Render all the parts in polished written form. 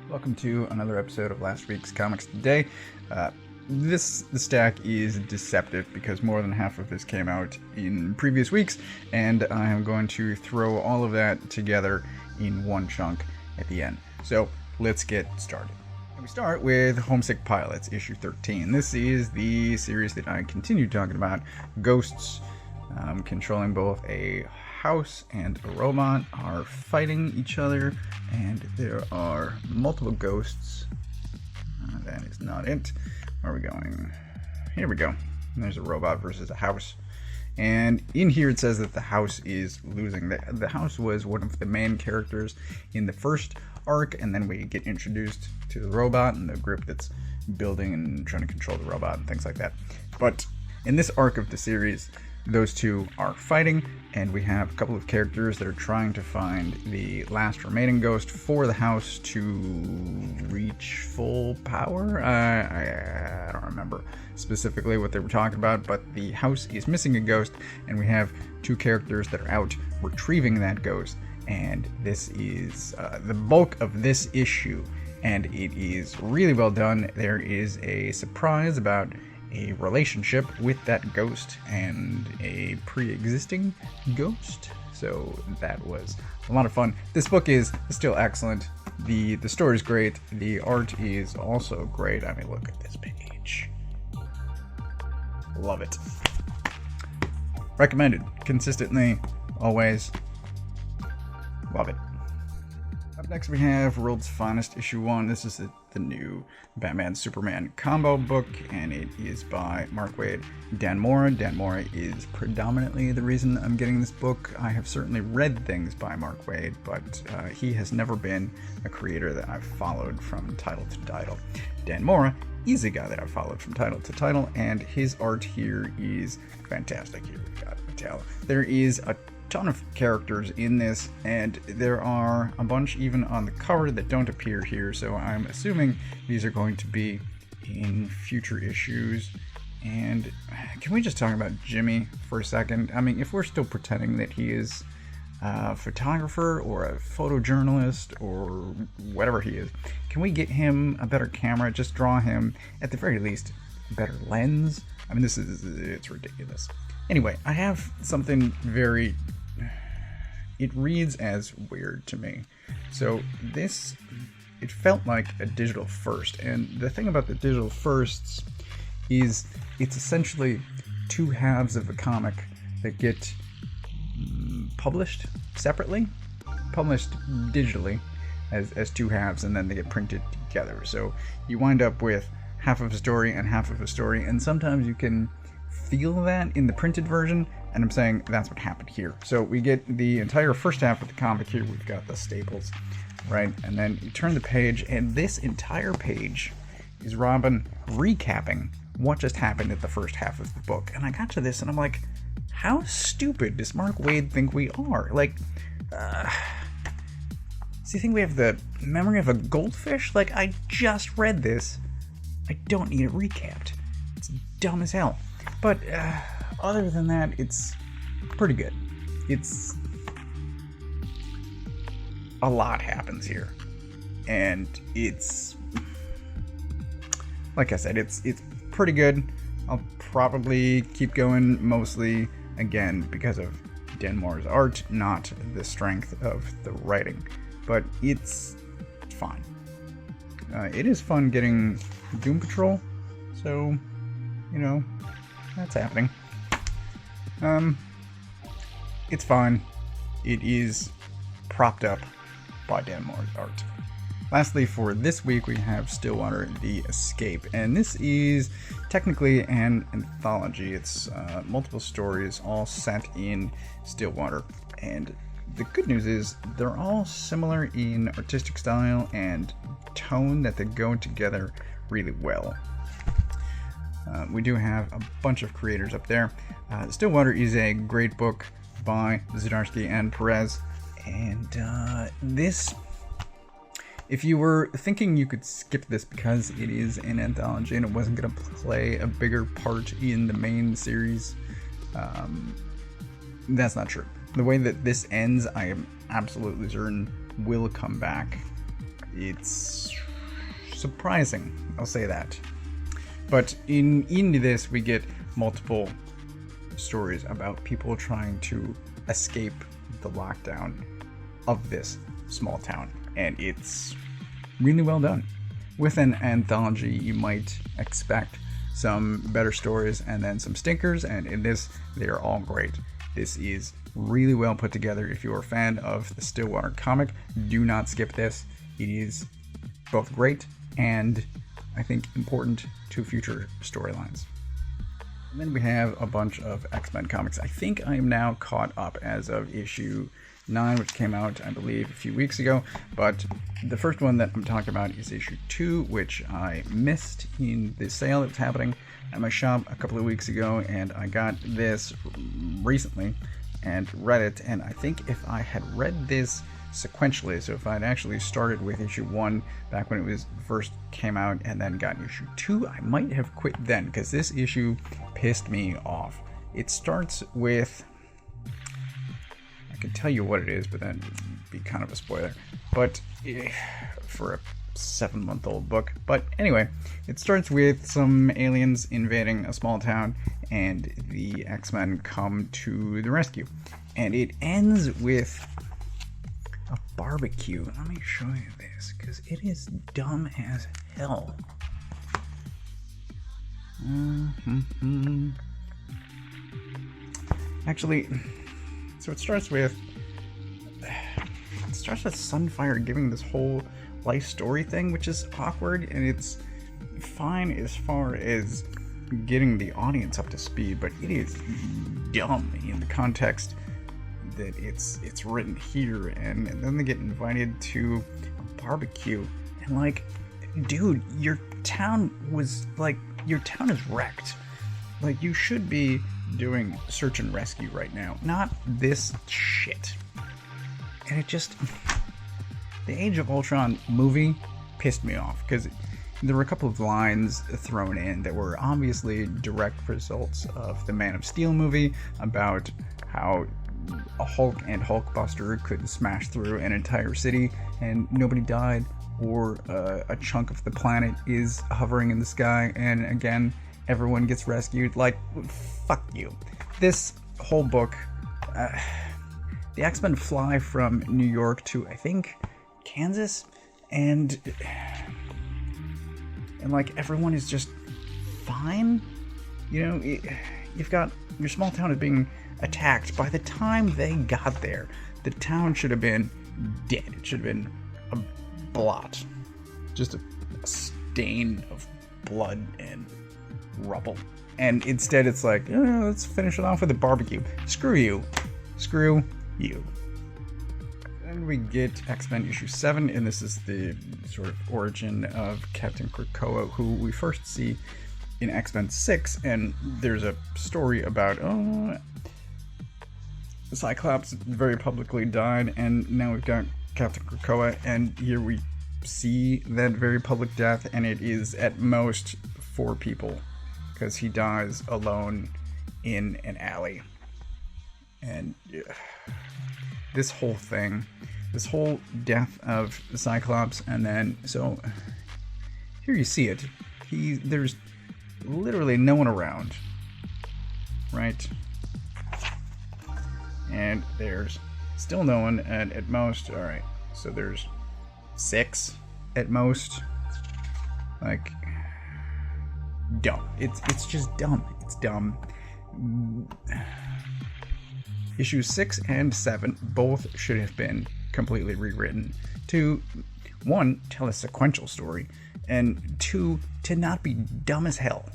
Welcome to another episode of last week's Comics Today. The stack is deceptive because more than half of this came out in previous weeks, and I am going to throw all of that together in one chunk at the end. So let's get started. We start with Homesick Pilots, issue 13. This is the series that I continue talking about. Ghosts controlling both a house and a robot are fighting each other, and there are multiple ghosts. That is not it. Where are we going? Here we go. There's a robot versus a house. And in here it says that the house is losing. The house was one of the main characters in the first arc, and then we get introduced to the robot and the group that's building and trying to control the robot and things like that. But in this arc of the series, those two are fighting, and we have a couple of characters that are trying to find the last remaining ghost for the house to reach full power. I don't remember specifically what they were talking about, but the house is missing a ghost, and we have two characters that are out retrieving that ghost, and this is the bulk of this issue, and it is really well done. There is a surprise about a relationship with that ghost and a pre-existing ghost, so that was a lot of fun. This book is still excellent. The story is great. The art is also great. I mean, look at this page. Love it. Recommended consistently, always. Love it. Up next we have World's Finest, issue 1. This is the new Batman-Superman combo book, and it is by Mark Waid, Dan Mora. Dan Mora is predominantly the reason I'm getting this book. I have certainly read things by Mark Waid, but he has never been a creator that I've followed from title to title. Dan Mora is a guy that I've followed from title to title, and his art here is fantastic. Here we got Metallo. There is a ton of characters in this, and there are a bunch even on the cover that don't appear here, so I'm assuming these are going to be in future issues. And can we just talk about Jimmy for a second? I mean, if we're still pretending that he is a photographer or a photojournalist or whatever he is, can we get him a better camera? Just draw him, at the very least, a better lens. I mean, it's ridiculous. Anyway, I have something very... It reads as weird to me. So it felt like a digital first. And the thing about the digital firsts is it's essentially two halves of a comic that get published separately, published digitally as two halves, and then they get printed together. So you wind up with half of a story and half of a story, and sometimes you can feel that in the printed version, and I'm saying that's what happened here. So we get the entire first half of the comic here. We've got the staples, right? And then you turn the page, and this entire page is Robin recapping what just happened at the first half of the book. And I got to this, and I'm like, how stupid does Mark Waid think we are? Like, does he think we have the memory of a goldfish? Like, I just read this. I don't need it recapped. It's dumb as hell. But other than that, it's pretty good. It's... a lot happens here. And it's... like I said, it's pretty good. I'll probably keep going, mostly, again, because of Dan Mora's art, not the strength of the writing. But it's fine. It is fun getting Doom Patrol, so, you know, that's happening. It's fine. It is propped up by Dan Mora's art. Lastly, for this week, we have Stillwater, The Escape, and this is technically an anthology. It's multiple stories all set in Stillwater, and the good news is they're all similar in artistic style and tone, that they go together really well. We do have a bunch of creators up there. Stillwater is a great book by Zdarsky and Perez, and this, if you were thinking you could skip this because it is an anthology and it wasn't going to play a bigger part in the main series, that's not true. The way that this ends, I am absolutely certain will come back it's surprising, I'll say that. But into this, we get multiple stories about people trying to escape the lockdown of this small town, and it's really well done. With an anthology, you might expect some better stories and then some stinkers, and in this, they are all great. This is really well put together. If you're a fan of the Stillwater comic, do not skip this. It is both great and, I think, important to future storylines. And then we have a bunch of X-Men comics. I think I am now caught up as of issue 9, which came out, I believe, a few weeks ago. But the first one that I'm talking about is issue 2, which I missed in the sale that was happening at my shop a couple of weeks ago. And I got this recently and read it. And I think if I had read this sequentially, so if I'd actually started with issue 1 back when it was first came out and then got issue 2, I might have quit then, because this issue pissed me off. It starts with, I could tell you what it is, but then it'd be kind of a spoiler, but for a 7-month-old book. But anyway, it starts with some aliens invading a small town, and the X-Men come to the rescue, and it ends with a barbecue. Let me show you this, because it is dumb as hell. Actually, so it starts with Sunfire giving this whole life story thing, which is awkward, and it's fine as far as getting the audience up to speed, but it is dumb in the context that it's written here, and then they get invited to a barbecue, and like, dude, your town is wrecked. Like, you should be doing search and rescue right now, not this shit. And it just, the Age of Ultron movie pissed me off, because there were a couple of lines thrown in that were obviously direct results of the Man of Steel movie about how a Hulk and Hulkbuster could smash through an entire city and nobody died, or a chunk of the planet is hovering in the sky and again everyone gets rescued. Like, fuck you. This whole book, the X-Men fly from New York to, I think, Kansas, and like, everyone is just fine. You know, you've got, your small town is being attacked. By the time they got there, the town should have been dead. It should have been a blot, just a stain of blood and rubble. And instead it's like, let's finish it off with a barbecue. Screw you. Then we get X-Men issue 7, and this is the sort of origin of Captain Krakoa, who we first see in X-Men 6, and there's a story about, Cyclops very publicly died, and now we've got Captain Krakoa, and here we see that very public death, and it is at most 4 people, because he dies alone in an alley. And this whole thing, this whole death of Cyclops, and then, so here you see it. There's literally no one around, right? And there's still no one, and at most, alright, so there's 6 at most. Like, dumb. It's just dumb. It's dumb. Issues 6 and 7 both should have been completely rewritten to, 1, tell a sequential story, and 2, to not be dumb as hell.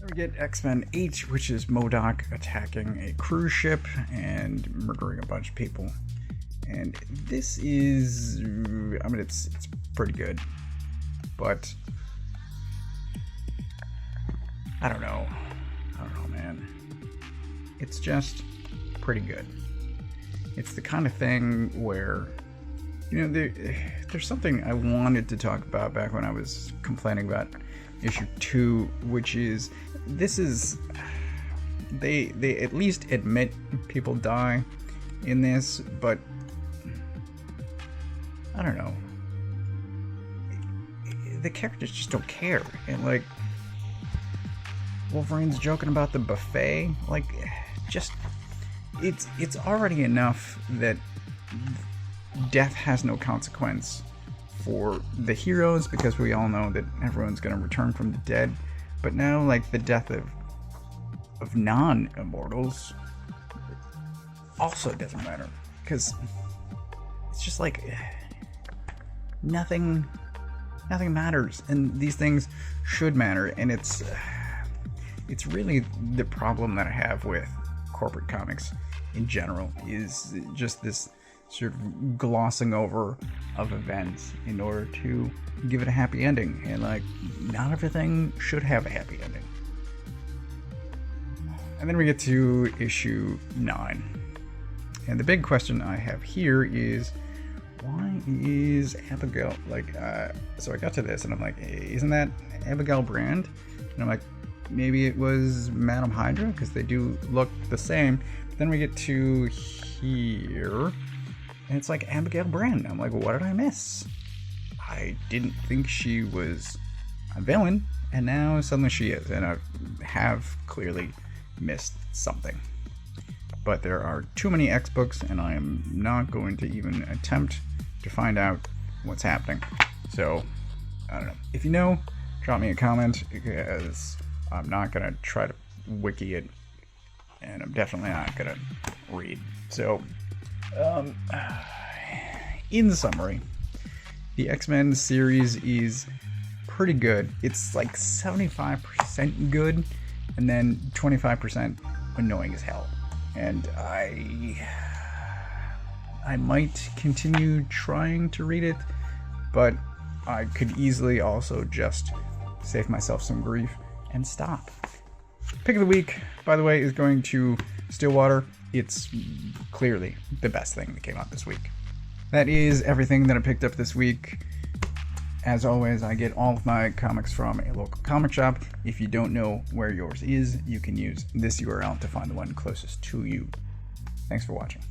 We get X-Men 8, which is MODOK attacking a cruise ship and murdering a bunch of people. And this is, I mean, it's pretty good, but I don't know, man. It's just pretty good. It's the kind of thing where, you know, there's something I wanted to talk about back when I was complaining about issue 2, which is, this is, they at least admit people die in this, but I don't know. the characters just don't care. And like, Wolverine's joking about the buffet. Like, just it's already enough that death has no consequence for the heroes, because we all know that everyone's going to return from the dead. But now, like, the death of non-immortals also doesn't matter, because it's just like nothing matters, and these things should matter. And it's really the problem that I have with corporate comics in general, is just this sort of glossing over of events in order to give it a happy ending. And like, not everything should have a happy ending. And then we get to issue 9. And the big question I have here is, why is Abigail, like, so I got to this and I'm like, hey, isn't that Abigail Brand? And I'm like, maybe it was Madam Hydra, because they do look the same. But then we get to here, and it's like Abigail Brand. I'm like, what did I miss? I didn't think she was a villain, and now suddenly she is, and I have clearly missed something. But there are too many X books, and I am not going to even attempt to find out what's happening. So, I don't know. If you know, drop me a comment, because I'm not going to try to wiki it, and I'm definitely not going to read. So, in summary, the X-Men series is pretty good. It's like 75% good, and then 25% annoying as hell. And I might continue trying to read it, but I could easily also just save myself some grief and stop. Pick of the week, by the way, is going to Stillwater. It's clearly the best thing that came out this week. That is everything that I picked up this week. As always, I get all of my comics from a local comic shop. If you don't know where yours is, you can use this URL to find the one closest to you. Thanks for watching.